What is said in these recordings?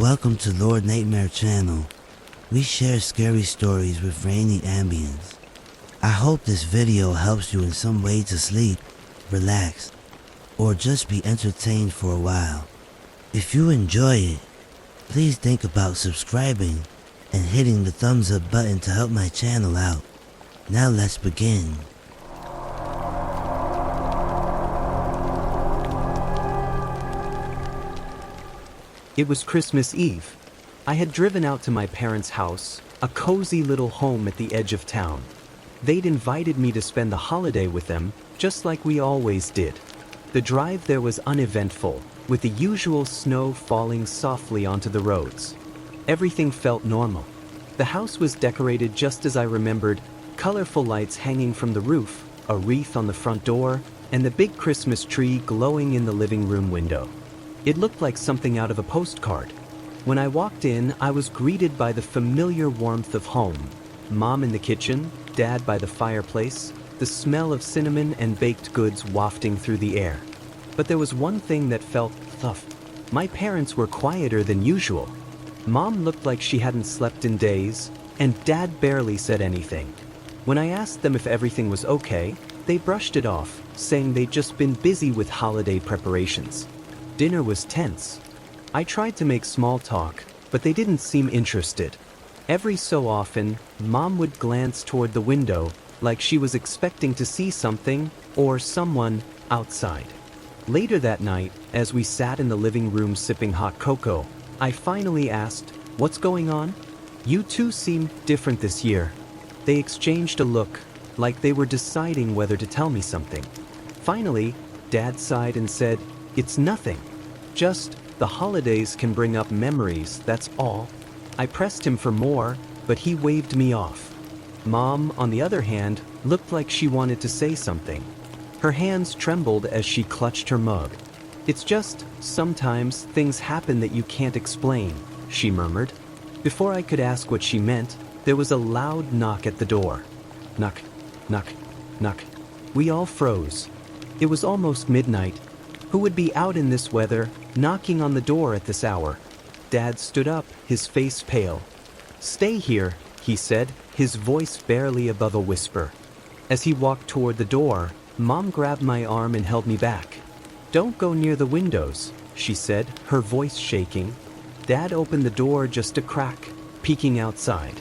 Welcome to Lord Nightmare channel. We share scary stories with rainy ambience. I hope this video helps you in some way to sleep, relax, or just be entertained for a while. If you enjoy it, please think about subscribing and hitting the thumbs up button to help my channel out. Now let's begin. It was Christmas Eve. I had driven out to my parents' house, a cozy little home at the edge of town. They'd invited me to spend the holiday with them, just like we always did. The drive there was uneventful, with the usual snow falling softly onto the roads. Everything felt normal. The house was decorated just as I remembered, colorful lights hanging from the roof, a wreath on the front door, and the big Christmas tree glowing in the living room window. It looked like something out of a postcard. When I walked in, I was greeted by the familiar warmth of home. Mom in the kitchen, Dad by the fireplace, the smell of cinnamon and baked goods wafting through the air. But there was one thing that felt tough. My parents were quieter than usual. Mom looked like she hadn't slept in days, and Dad barely said anything. When I asked them if everything was okay, they brushed it off, saying they'd just been busy with holiday preparations. Dinner was tense. I tried to make small talk, but they didn't seem interested. Every so often, Mom would glance toward the window, like she was expecting to see something or someone outside. Later that night, as we sat in the living room sipping hot cocoa, I finally asked, "What's going on?" "You two seem different this year." They exchanged a look, like they were deciding whether to tell me something. Finally, Dad sighed and said, "It's nothing. Just, the holidays can bring up memories, that's all." I pressed him for more, but he waved me off. Mom, on the other hand, looked like she wanted to say something. Her hands trembled as she clutched her mug. "It's just, sometimes things happen that you can't explain," she murmured. Before I could ask what she meant, there was a loud knock at the door. Knock, knock, knock. We all froze. It was almost midnight. Who would be out in this weather, knocking on the door at this hour? Dad stood up, his face pale. "Stay here," he said, his voice barely above a whisper. As he walked toward the door, Mom grabbed my arm and held me back. "Don't go near the windows," she said, her voice shaking. Dad opened the door just a crack, peeking outside.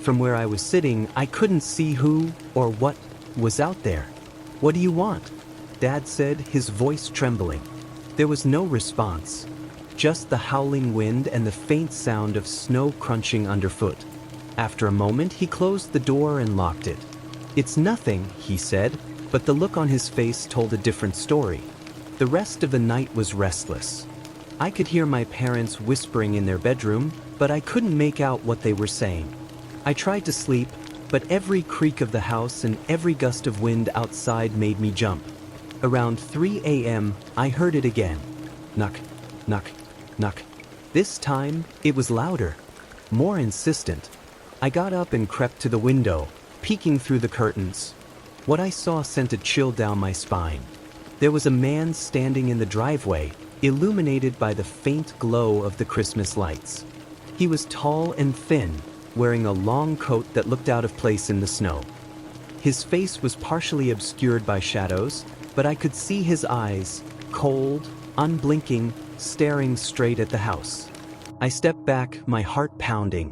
From where I was sitting, I couldn't see who or what was out there. "What do you want?" Dad said, his voice trembling. There was no response, just the howling wind and the faint sound of snow crunching underfoot. After a moment, he closed the door and locked it. "It's nothing," he said, but the look on his face told a different story. The rest of the night was restless. I could hear my parents whispering in their bedroom, but I couldn't make out what they were saying. I tried to sleep, but every creak of the house and every gust of wind outside made me jump. Around 3 a.m., I heard it again. Knock, knock, knock. This time, it was louder, more insistent. I got up and crept to the window, peeking through the curtains. What I saw sent a chill down my spine. There was a man standing in the driveway, illuminated by the faint glow of the Christmas lights. He was tall and thin, wearing a long coat that looked out of place in the snow. His face was partially obscured by shadows, but I could see his eyes, cold, unblinking, staring straight at the house. I stepped back, my heart pounding.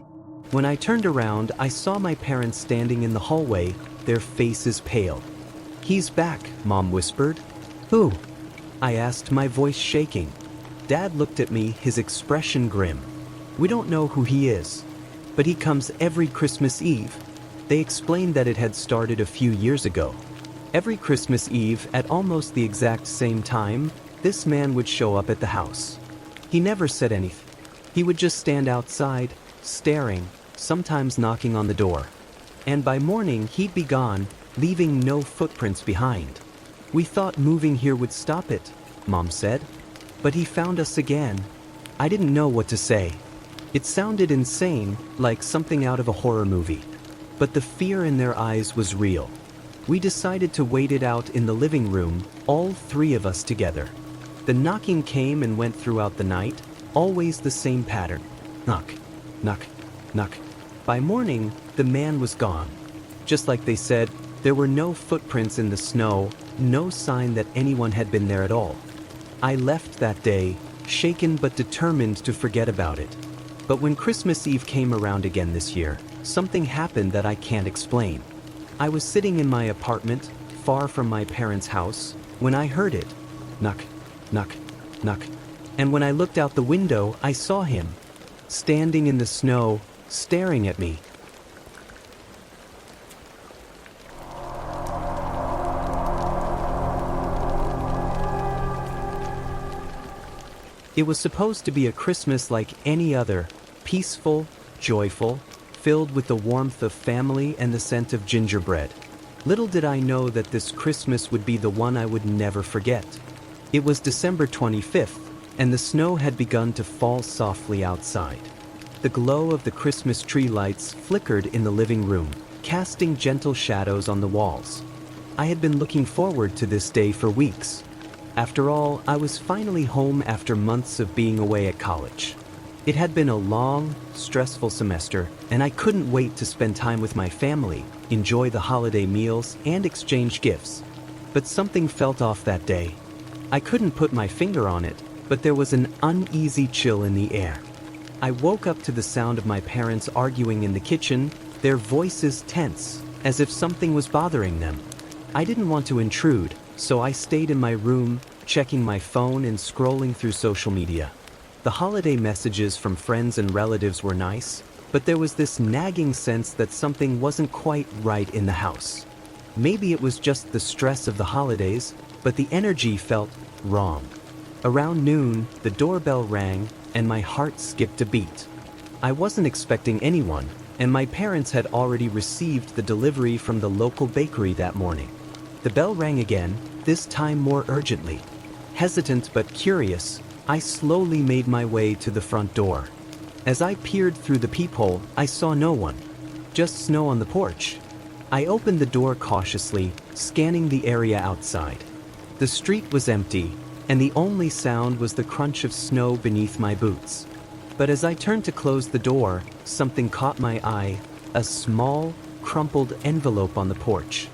When I turned around, I saw my parents standing in the hallway, their faces pale. "He's back," Mom whispered. "Who?" I asked, my voice shaking. Dad looked at me, his expression grim. "We don't know who he is, but he comes every Christmas Eve." They explained that it had started a few years ago. Every Christmas Eve, at almost the exact same time, this man would show up at the house. He never said anything. He would just stand outside, staring, sometimes knocking on the door. And by morning, he'd be gone, leaving no footprints behind. "We thought moving here would stop it," Mom said. "But he found us again." I didn't know what to say. It sounded insane, like something out of a horror movie. But the fear in their eyes was real. We decided to wait it out in the living room, all three of us together. The knocking came and went throughout the night, Always the same pattern. Knock, knock, knock. By morning, the man was gone. Just like they said, there were no footprints in the snow, no sign that anyone had been there at all. I left that day, shaken but determined to forget about it. But when Christmas Eve came around again this year, something happened that I can't explain. I was sitting in my apartment, far from my parents' house, when I heard it. Knock, knock, knock. And when I looked out the window, I saw him, standing in the snow, staring at me. It was supposed to be a Christmas like any other, peaceful, joyful, filled with the warmth of family and the scent of gingerbread. Little did I know that this Christmas would be the one I would never forget. It was December 25th, and the snow had begun to fall softly outside. The glow of the Christmas tree lights flickered in the living room, casting gentle shadows on the walls. I had been looking forward to this day for weeks. After all, I was finally home after months of being away at college. It had been a long, stressful semester, and I couldn't wait to spend time with my family, enjoy the holiday meals, and exchange gifts. But something felt off that day. I couldn't put my finger on it, but there was an uneasy chill in the air. I woke up to the sound of my parents arguing in the kitchen, their voices tense, as if something was bothering them. I didn't want to intrude, so I stayed in my room, checking my phone and scrolling through social media. The holiday messages from friends and relatives were nice, but there was this nagging sense that something wasn't quite right in the house. Maybe it was just the stress of the holidays, but the energy felt wrong. Around noon, the doorbell rang, and my heart skipped a beat. I wasn't expecting anyone, and my parents had already received the delivery from the local bakery that morning. The bell rang again, this time more urgently. Hesitant but curious, I slowly made my way to the front door. As I peered through the peephole, I saw no one, just snow on the porch. I opened the door cautiously, scanning the area outside. The street was empty, and the only sound was the crunch of snow beneath my boots. But as I turned to close the door, something caught my eye, a small, crumpled envelope on the porch.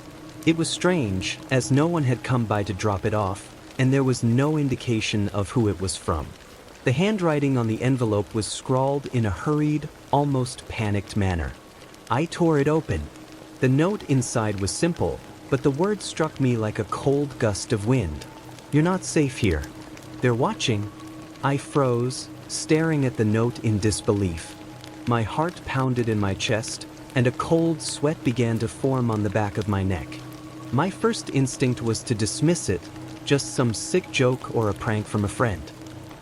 It was strange, as no one had come by to drop it off, and there was no indication of who it was from. The handwriting on the envelope was scrawled in a hurried, almost panicked manner. I tore it open. The note inside was simple, but the words struck me like a cold gust of wind. "You're not safe here. They're watching." I froze, staring at the note in disbelief. My heart pounded in my chest, and a cold sweat began to form on the back of my neck. My first instinct was to dismiss it, just some sick joke or a prank from a friend.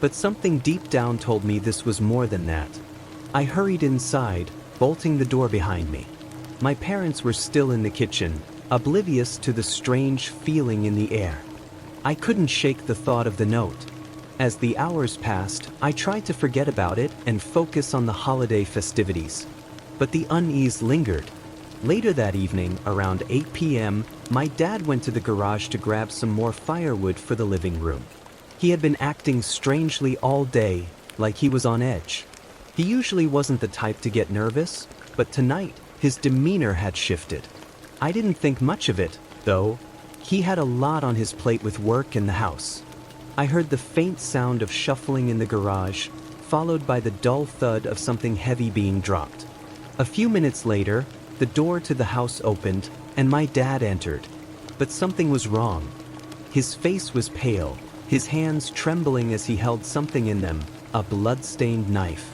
But something deep down told me this was more than that. I hurried inside, bolting the door behind me. My parents were still in the kitchen, oblivious to the strange feeling in the air. I couldn't shake the thought of the note. As the hours passed, I tried to forget about it and focus on the holiday festivities. But the unease lingered. Later that evening, around 8 p.m., my dad went to the garage to grab some more firewood for the living room. He had been acting strangely all day, like he was on edge. He usually wasn't the type to get nervous, but tonight, his demeanor had shifted. I didn't think much of it, though. He had a lot on his plate with work in the house. I heard the faint sound of shuffling in the garage, followed by the dull thud of something heavy being dropped. A few minutes later, the door to the house opened, and my dad entered. But something was wrong. His face was pale, his hands trembling as he held something in them, a blood-stained knife.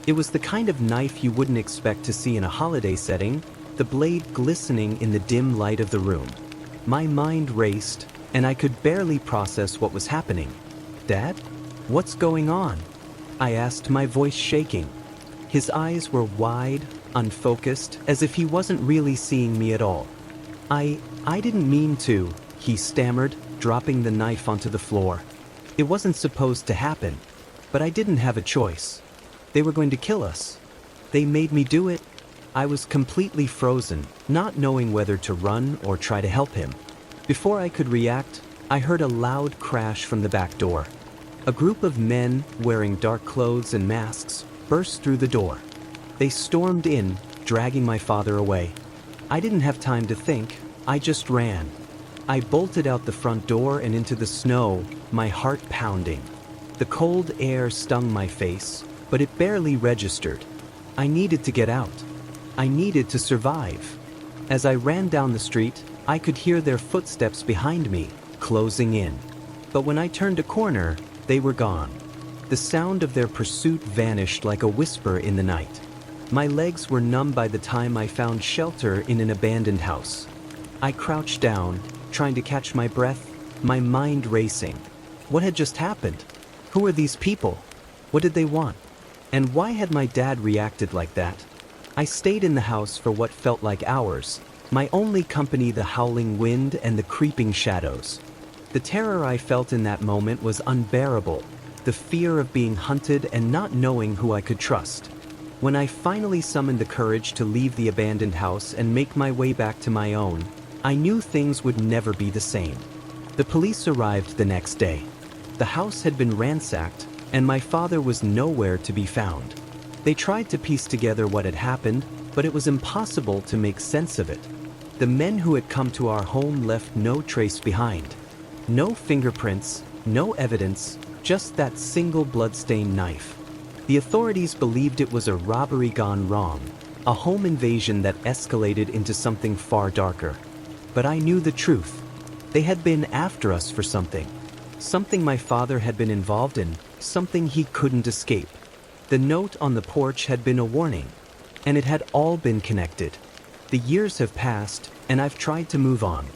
It was the kind of knife you wouldn't expect to see in a holiday setting, the blade glistening in the dim light of the room. My mind raced, and I could barely process what was happening. "Dad? What's going on?" I asked, my voice shaking. His eyes were wide, unfocused, as if he wasn't really seeing me at all. I didn't mean to," he stammered, dropping the knife onto the floor. "It wasn't supposed to happen, but I didn't have a choice. They were going to kill us. They made me do it." I was completely frozen, not knowing whether to run or try to help him. Before I could react, I heard a loud crash from the back door. A group of men, wearing dark clothes and masks, burst through the door. They stormed in, dragging my father away. I didn't have time to think, I just ran. I bolted out the front door and into the snow, my heart pounding. The cold air stung my face, but it barely registered. I needed to get out. I needed to survive. As I ran down the street, I could hear their footsteps behind me, closing in. But when I turned a corner, they were gone. The sound of their pursuit vanished like a whisper in the night. My legs were numb by the time I found shelter in an abandoned house. I crouched down, trying to catch my breath, my mind racing. What had just happened? Who were these people? What did they want? And why had my dad reacted like that? I stayed in the house for what felt like hours, my only company the howling wind and the creeping shadows. The terror I felt in that moment was unbearable, the fear of being hunted and not knowing who I could trust. When I finally summoned the courage to leave the abandoned house and make my way back to my own, I knew things would never be the same. The police arrived the next day. The house had been ransacked, and my father was nowhere to be found. They tried to piece together what had happened, but it was impossible to make sense of it. The men who had come to our home left no trace behind. No fingerprints, no evidence, just that single bloodstained knife. The authorities believed it was a robbery gone wrong, a home invasion that escalated into something far darker. But I knew the truth. They had been after us for something. Something my father had been involved in, something he couldn't escape. The note on the porch had been a warning, and it had all been connected. The years have passed, and I've tried to move on.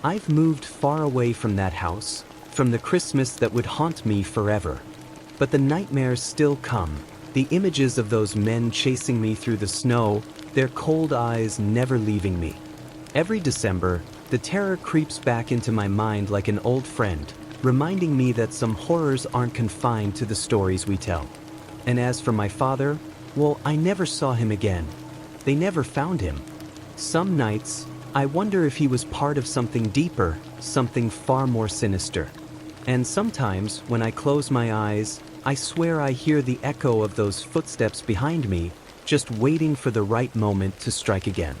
I've moved far away from that house, from the Christmas that would haunt me forever. But the nightmares still come, the images of those men chasing me through the snow, their cold eyes never leaving me. Every December, the terror creeps back into my mind like an old friend, reminding me that some horrors aren't confined to the stories we tell. And as for my father, well, I never saw him again. They never found him. Some nights, I wonder if he was part of something deeper, something far more sinister. And sometimes, when I close my eyes, I swear I hear the echo of those footsteps behind me, just waiting for the right moment to strike again.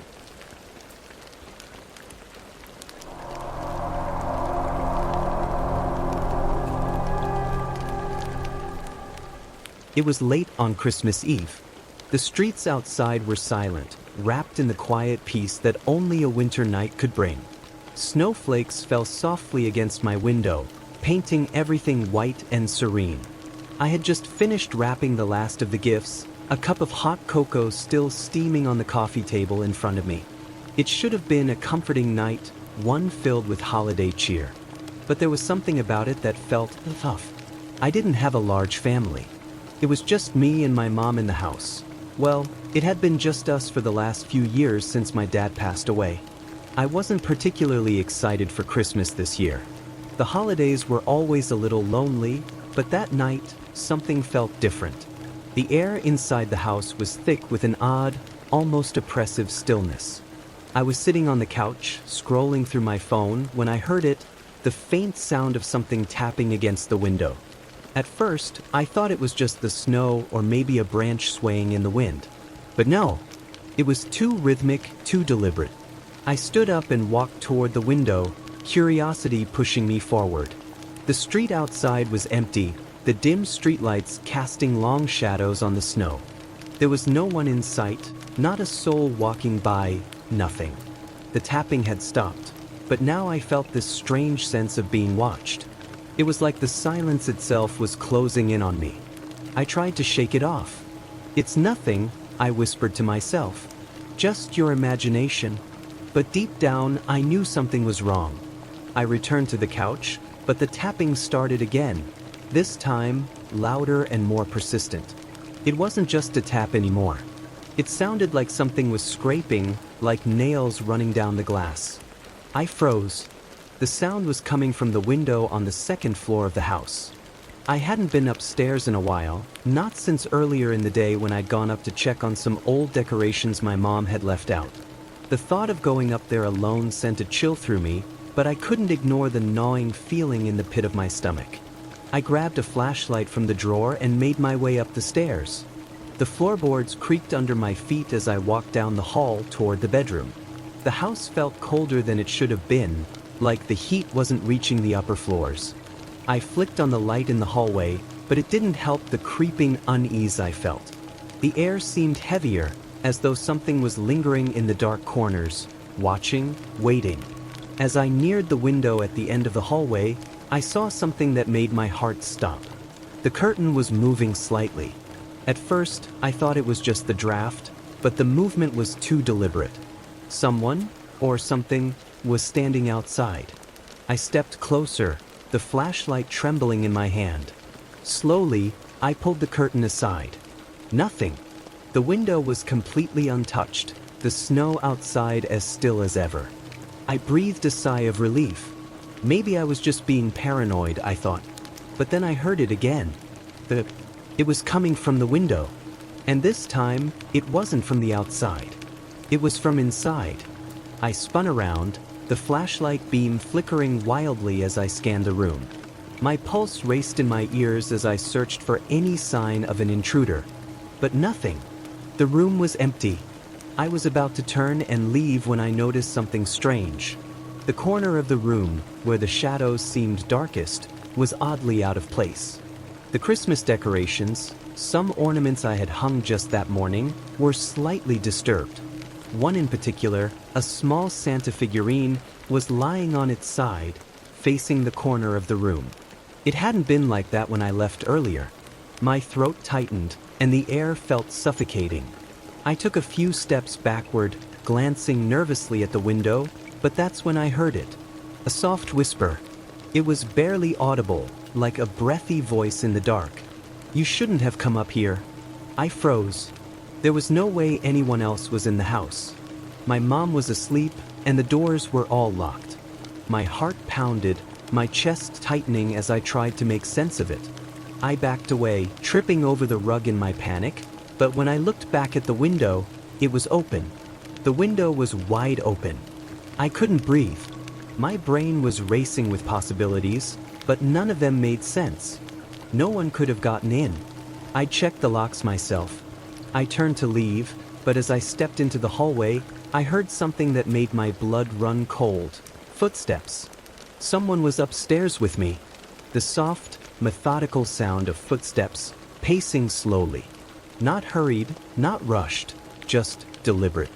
It was late on Christmas Eve. The streets outside were silent, wrapped in the quiet peace that only a winter night could bring. Snowflakes fell softly against my window, painting everything white and serene. I had just finished wrapping the last of the gifts, a cup of hot cocoa still steaming on the coffee table in front of me. It should have been a comforting night, one filled with holiday cheer. But there was something about it that felt tough. I didn't have a large family. It was just me and my mom in the house. Well, it had been just us for the last few years since my dad passed away. I wasn't particularly excited for Christmas this year. The holidays were always a little lonely, but that night, something felt different. The air inside the house was thick with an odd, almost oppressive stillness. I was sitting on the couch, scrolling through my phone, when I heard it, the faint sound of something tapping against the window. At first, I thought it was just the snow or maybe a branch swaying in the wind. But no, it was too rhythmic, too deliberate. I stood up and walked toward the window, curiosity pushing me forward. The street outside was empty, the dim streetlights casting long shadows on the snow. There was no one in sight, not a soul walking by, nothing. The tapping had stopped, but now I felt this strange sense of being watched. It was like the silence itself was closing in on me. I tried to shake it off. "It's nothing," I whispered to myself. "Just your imagination." But deep down, I knew something was wrong. I returned to the couch, but the tapping started again, this time louder and more persistent. It wasn't just a tap anymore. It sounded like something was scraping, like nails running down the glass. I froze. The sound was coming from the window on the second floor of the house. I hadn't been upstairs in a while, not since earlier in the day when I'd gone up to check on some old decorations my mom had left out. The thought of going up there alone sent a chill through me, but I couldn't ignore the gnawing feeling in the pit of my stomach. I grabbed a flashlight from the drawer and made my way up the stairs. The floorboards creaked under my feet as I walked down the hall toward the bedroom. The house felt colder than it should have been, like the heat wasn't reaching the upper floors. I flicked on the light in the hallway, but it didn't help the creeping unease I felt. The air seemed heavier, as though something was lingering in the dark corners, watching, waiting. As I neared the window at the end of the hallway, I saw something that made my heart stop. The curtain was moving slightly. At first, I thought it was just the draft, but the movement was too deliberate. Someone, or something, was standing outside. I stepped closer, the flashlight trembling in my hand. Slowly, I pulled the curtain aside. Nothing. The window was completely untouched, the snow outside as still as ever. I breathed a sigh of relief. Maybe I was just being paranoid, I thought. But then I heard it again. It was coming from the window. And this time, it wasn't from the outside. It was from inside. I spun around, the flashlight beam flickering wildly as I scanned the room. My pulse raced in my ears as I searched for any sign of an intruder. But nothing. The room was empty. I was about to turn and leave when I noticed something strange. The corner of the room, where the shadows seemed darkest, was oddly out of place. The Christmas decorations, some ornaments I had hung just that morning, were slightly disturbed. One in particular, a small Santa figurine, was lying on its side, facing the corner of the room. It hadn't been like that when I left earlier. My throat tightened, and the air felt suffocating. I took a few steps backward, glancing nervously at the window, but that's when I heard it. A soft whisper. It was barely audible, like a breathy voice in the dark. "You shouldn't have come up here." I froze. There was no way anyone else was in the house. My mom was asleep, and the doors were all locked. My heart pounded, my chest tightening as I tried to make sense of it. I backed away, tripping over the rug in my panic, but when I looked back at the window, it was open. The window was wide open. I couldn't breathe. My brain was racing with possibilities, but none of them made sense. No one could have gotten in. I checked the locks myself. I turned to leave, but as I stepped into the hallway, I heard something that made my blood run cold. Footsteps. Someone was upstairs with me. The soft, methodical sound of footsteps, pacing slowly. Not hurried, not rushed, just deliberate.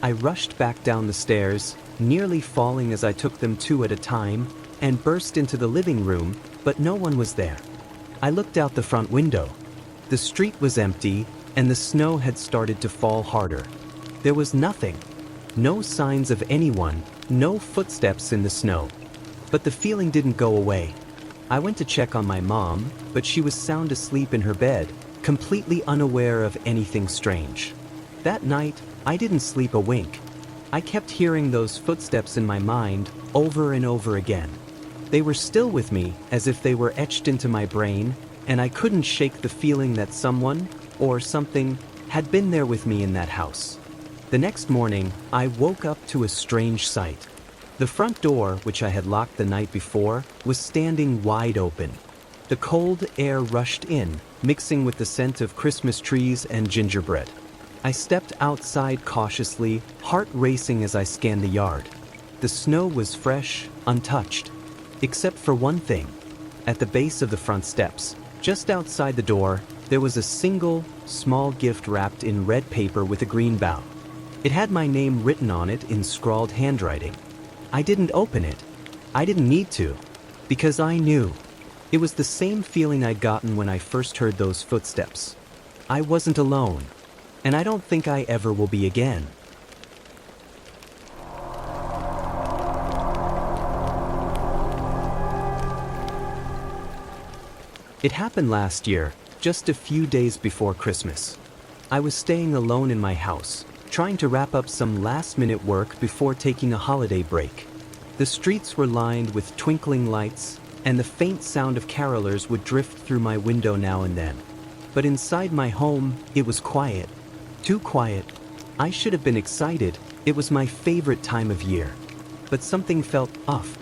I rushed back down the stairs, nearly falling as I took them two at a time, and burst into the living room, but no one was there. I looked out the front window. The street was empty, and the snow had started to fall harder. There was nothing. No signs of anyone, no footsteps in the snow. But the feeling didn't go away. I went to check on my mom, but she was sound asleep in her bed, completely unaware of anything strange. That night, I didn't sleep a wink. I kept hearing those footsteps in my mind over and over again. They were still with me, as if they were etched into my brain, and I couldn't shake the feeling that someone, or something, had been there with me in that house. The next morning, I woke up to a strange sight. The front door, which I had locked the night before, was standing wide open. The cold air rushed in, mixing with the scent of Christmas trees and gingerbread. I stepped outside cautiously, heart racing as I scanned the yard. The snow was fresh, untouched. Except for one thing. At the base of the front steps, just outside the door, there was a single, small gift wrapped in red paper with a green bow. It had my name written on it in scrawled handwriting. I didn't open it. I didn't need to, because I knew. It was the same feeling I'd gotten when I first heard those footsteps. I wasn't alone, and I don't think I ever will be again. It happened last year, just a few days before Christmas. I was staying alone in my house, trying to wrap up some last-minute work before taking a holiday break. The streets were lined with twinkling lights, and the faint sound of carolers would drift through my window now and then. But inside my home, it was quiet. Too quiet. I should have been excited. It was my favorite time of year. But something felt off.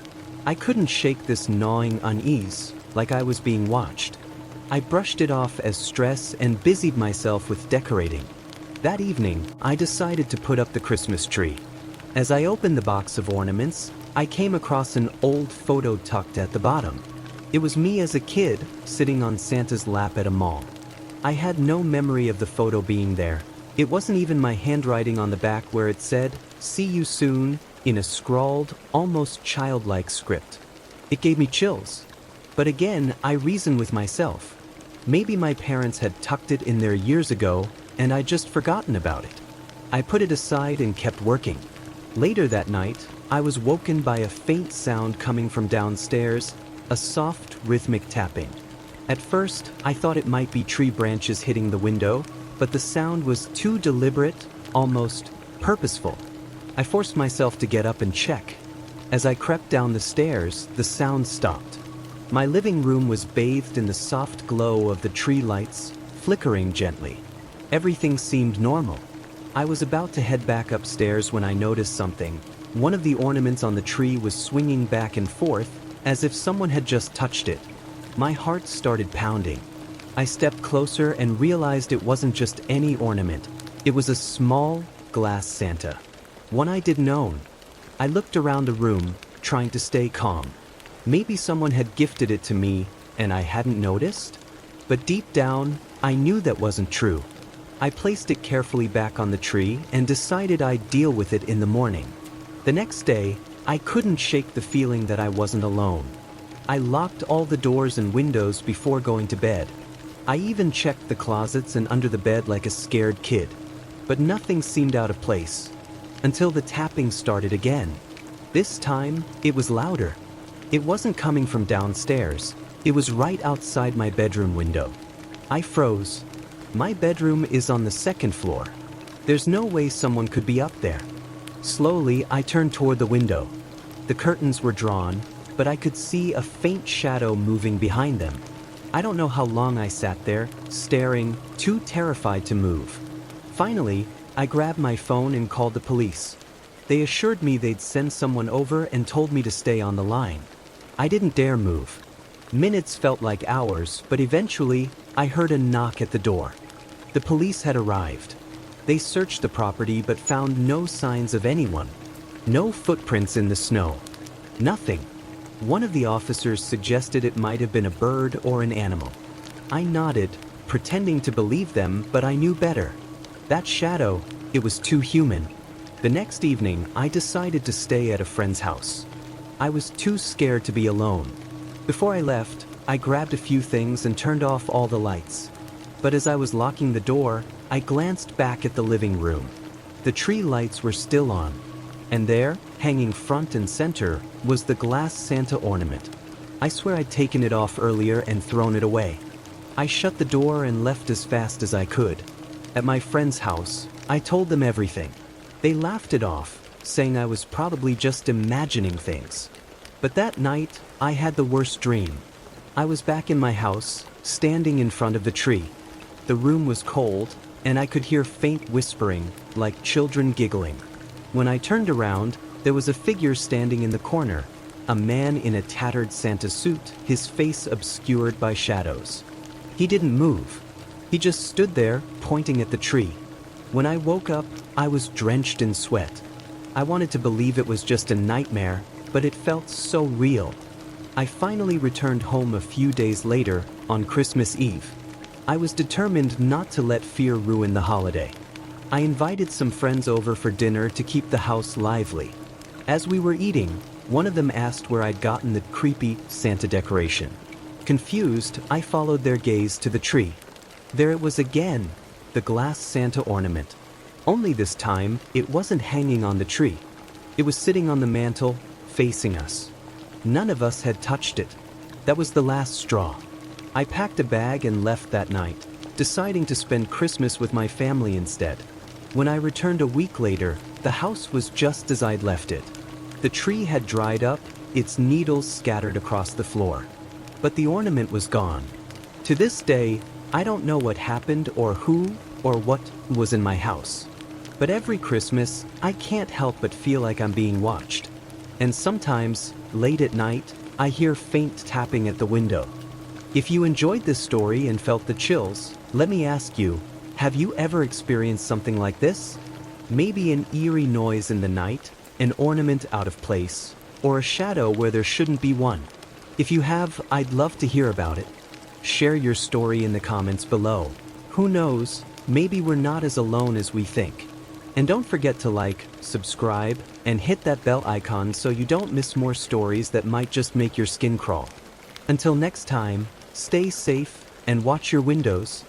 I couldn't shake this gnawing unease, like I was being watched. I brushed it off as stress and busied myself with decorating. That evening, I decided to put up the Christmas tree. As I opened the box of ornaments, I came across an old photo tucked at the bottom. It was me as a kid, sitting on Santa's lap at a mall. I had no memory of the photo being there. It wasn't even my handwriting on the back where it said, "See you soon," in a scrawled, almost childlike script. It gave me chills. But again, I reasoned with myself. Maybe my parents had tucked it in there years ago, and I'd just forgotten about it. I put it aside and kept working. Later that night, I was woken by a faint sound coming from downstairs, a soft, rhythmic tapping. At first, I thought it might be tree branches hitting the window, but the sound was too deliberate, almost purposeful. I forced myself to get up and check. As I crept down the stairs, the sound stopped. My living room was bathed in the soft glow of the tree lights, flickering gently. Everything seemed normal. I was about to head back upstairs when I noticed something. One of the ornaments on the tree was swinging back and forth, as if someone had just touched it. My heart started pounding. I stepped closer and realized it wasn't just any ornament. It was a small, glass Santa. One I didn't own. I looked around the room, trying to stay calm. Maybe someone had gifted it to me, and I hadn't noticed? But deep down, I knew that wasn't true. I placed it carefully back on the tree and decided I'd deal with it in the morning. The next day, I couldn't shake the feeling that I wasn't alone. I locked all the doors and windows before going to bed. I even checked the closets and under the bed like a scared kid. But nothing seemed out of place. Until the tapping started again. This time, it was louder. It wasn't coming from downstairs. It was right outside my bedroom window. I froze. My bedroom is on the second floor. There's no way someone could be up there. Slowly, I turned toward the window. The curtains were drawn, but I could see a faint shadow moving behind them. I don't know how long I sat there, staring, too terrified to move. Finally, I grabbed my phone and called the police. They assured me they'd send someone over and told me to stay on the line. I didn't dare move. Minutes felt like hours, but eventually, I heard a knock at the door. The police had arrived. They searched the property but found no signs of anyone. No footprints in the snow. Nothing. One of the officers suggested it might have been a bird or an animal. I nodded, pretending to believe them, but I knew better. That shadow, it was too human. The next evening, I decided to stay at a friend's house. I was too scared to be alone. Before I left, I grabbed a few things and turned off all the lights. But as I was locking the door, I glanced back at the living room. The tree lights were still on. And there, hanging front and center, was the glass Santa ornament. I swear I'd taken it off earlier and thrown it away. I shut the door and left as fast as I could. At my friend's house, I told them everything. They laughed it off, saying I was probably just imagining things. But that night, I had the worst dream. I was back in my house, standing in front of the tree. The room was cold, and I could hear faint whispering, like children giggling. When I turned around, there was a figure standing in the corner, a man in a tattered Santa suit, his face obscured by shadows. He didn't move. He just stood there, pointing at the tree. When I woke up, I was drenched in sweat. I wanted to believe it was just a nightmare, but it felt so real. I finally returned home a few days later, on Christmas Eve. I was determined not to let fear ruin the holiday. I invited some friends over for dinner to keep the house lively. As we were eating, one of them asked where I'd gotten the creepy Santa decoration. Confused, I followed their gaze to the tree. There it was again, the glass Santa ornament. Only this time, it wasn't hanging on the tree. It was sitting on the mantel, facing us. None of us had touched it. That was the last straw. I packed a bag and left that night, deciding to spend Christmas with my family instead. When I returned a week later, the house was just as I'd left it. The tree had dried up, its needles scattered across the floor. But the ornament was gone. To this day, I don't know what happened or who or what was in my house. But every Christmas, I can't help but feel like I'm being watched. And sometimes, late at night, I hear faint tapping at the window. If you enjoyed this story and felt the chills, let me ask you, have you ever experienced something like this? Maybe an eerie noise in the night, an ornament out of place, or a shadow where there shouldn't be one. If you have, I'd love to hear about it. Share your story in the comments below. Who knows, maybe we're not as alone as we think. And don't forget to like, subscribe, and hit that bell icon so you don't miss more stories that might just make your skin crawl. Until next time, stay safe and watch your windows.